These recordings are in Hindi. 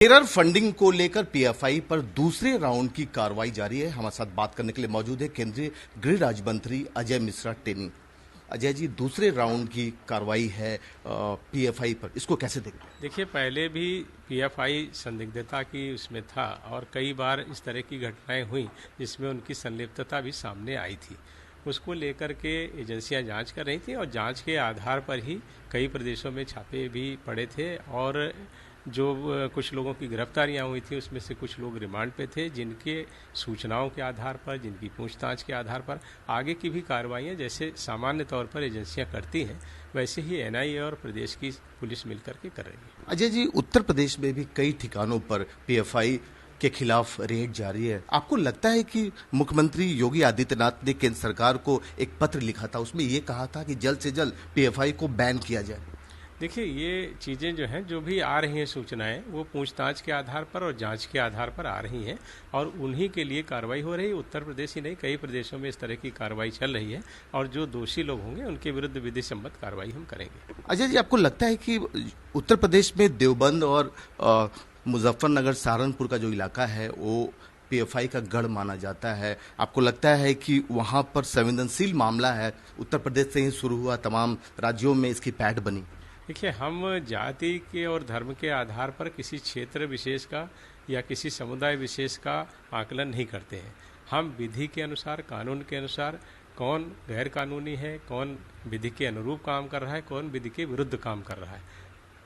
टेरर फंडिंग को लेकर पीएफआई पर दूसरे राउंड की कार्रवाई जारी है। हमारे साथ बात करने के लिए मौजूद है केंद्रीय गृह राज्य मंत्री अजय मिश्रा टेनी। अजय जी, दूसरे राउंड की कार्रवाई है पीएफआई पर, इसको कैसे देखते हैं? देखिए, पहले भी पीएफआई संदिग्धता की उसमें था और कई बार इस तरह की घटनाएं हुई जिसमें उनकी संलिप्तता भी सामने आई थी। उसको लेकर के एजेंसियां जांच कर रही थी और जांच के आधार पर ही कई प्रदेशों में छापे भी पड़े थे और जो कुछ लोगों की गिरफ्तारियां हुई थी उसमें से कुछ लोग रिमांड पे थे, जिनके सूचनाओं के आधार पर, जिनकी पूछताछ के आधार पर आगे की भी कार्रवाइयां जैसे सामान्य तौर पर एजेंसियां करती हैं वैसे ही एनआईए और प्रदेश की पुलिस मिलकर के कर रही है। अजय जी, उत्तर प्रदेश में भी कई ठिकानों पर पीएफआई के खिलाफ रेड जारी है। आपको लगता है कि मुख्यमंत्री योगी आदित्यनाथ ने केंद्र सरकार को एक पत्र लिखा था, उसमें ये कहा था कि जल्द से जल्द पीएफआई को बैन किया जाए? देखिए, ये चीज़ें जो हैं, जो भी आ रही हैं सूचनाएं, वो पूछताछ के आधार पर और जांच के आधार पर आ रही हैं और उन्हीं के लिए कार्रवाई हो रही है। उत्तर प्रदेश ही नहीं, कई प्रदेशों में इस तरह की कार्रवाई चल रही है और जो दोषी लोग होंगे उनके विरुद्ध विधि सम्मत कार्रवाई हम करेंगे। अजय जी, आपको लगता है कि उत्तर प्रदेश में देवबंद और मुजफ्फरनगर, सहारनपुर का जो इलाका है वो पीएफआई का गढ़ माना जाता है, आपको लगता है कि वहां पर संवेदनशील मामला है, उत्तर प्रदेश से ही शुरू हुआ, तमाम राज्यों में इसकी पैठ बनी? देखिए, हम जाति के और धर्म के आधार पर किसी क्षेत्र विशेष का या किसी समुदाय विशेष का आकलन नहीं करते हैं। हम विधि के अनुसार, कानून के अनुसार कौन गैर कानूनी है, कौन विधि के अनुरूप काम कर रहा है, कौन विधि के विरुद्ध काम कर रहा है,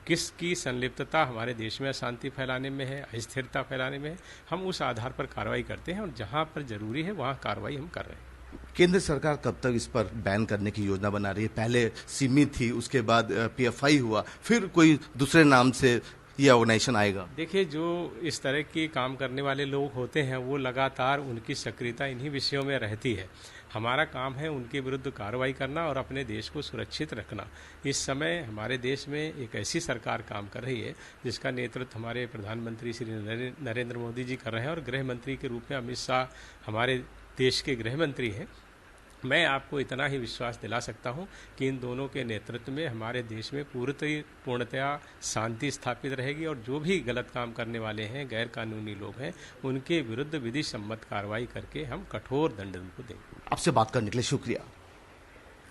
किसकी संलिप्तता हमारे देश में अशांति फैलाने में है, अस्थिरता फैलाने में है, हम उस आधार पर कार्रवाई करते हैं और जहां पर जरूरी है वहां कार्रवाई हम कर रहे हैं। केंद्र सरकार कब तक इस पर बैन करने की योजना बना रही है? पहले सीमित थी, उसके बाद पीएफआई हुआ, फिर कोई दूसरे नाम से ये ऑर्गेनाइजेशन आएगा? देखिए, जो इस तरह की काम करने वाले लोग होते हैं वो लगातार उनकी सक्रियता इन्हीं विषयों में रहती है। हमारा काम है उनके विरुद्ध कार्रवाई करना और अपने देश को सुरक्षित रखना। इस समय हमारे देश में एक ऐसी सरकार काम कर रही है जिसका नेतृत्व हमारे प्रधानमंत्री श्री नरेंद्र मोदी जी कर रहे हैं और गृह मंत्री के रूप में अमित शाह हमारे देश के गृह मंत्री हैं। मैं आपको इतना ही विश्वास दिला सकता हूं कि इन दोनों के नेतृत्व में हमारे देश में पूर्णतया शांति स्थापित रहेगी और जो भी गलत काम करने वाले हैं, गैर कानूनी लोग हैं, उनके विरुद्ध विधि सम्मत कार्रवाई करके हम कठोर दंड उनको देंगे। आपसे बात करने के लिए शुक्रिया।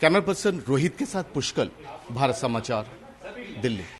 कैमरा पर्सन रोहित के साथ पुष्कल, भारत समाचार, दिल्ली।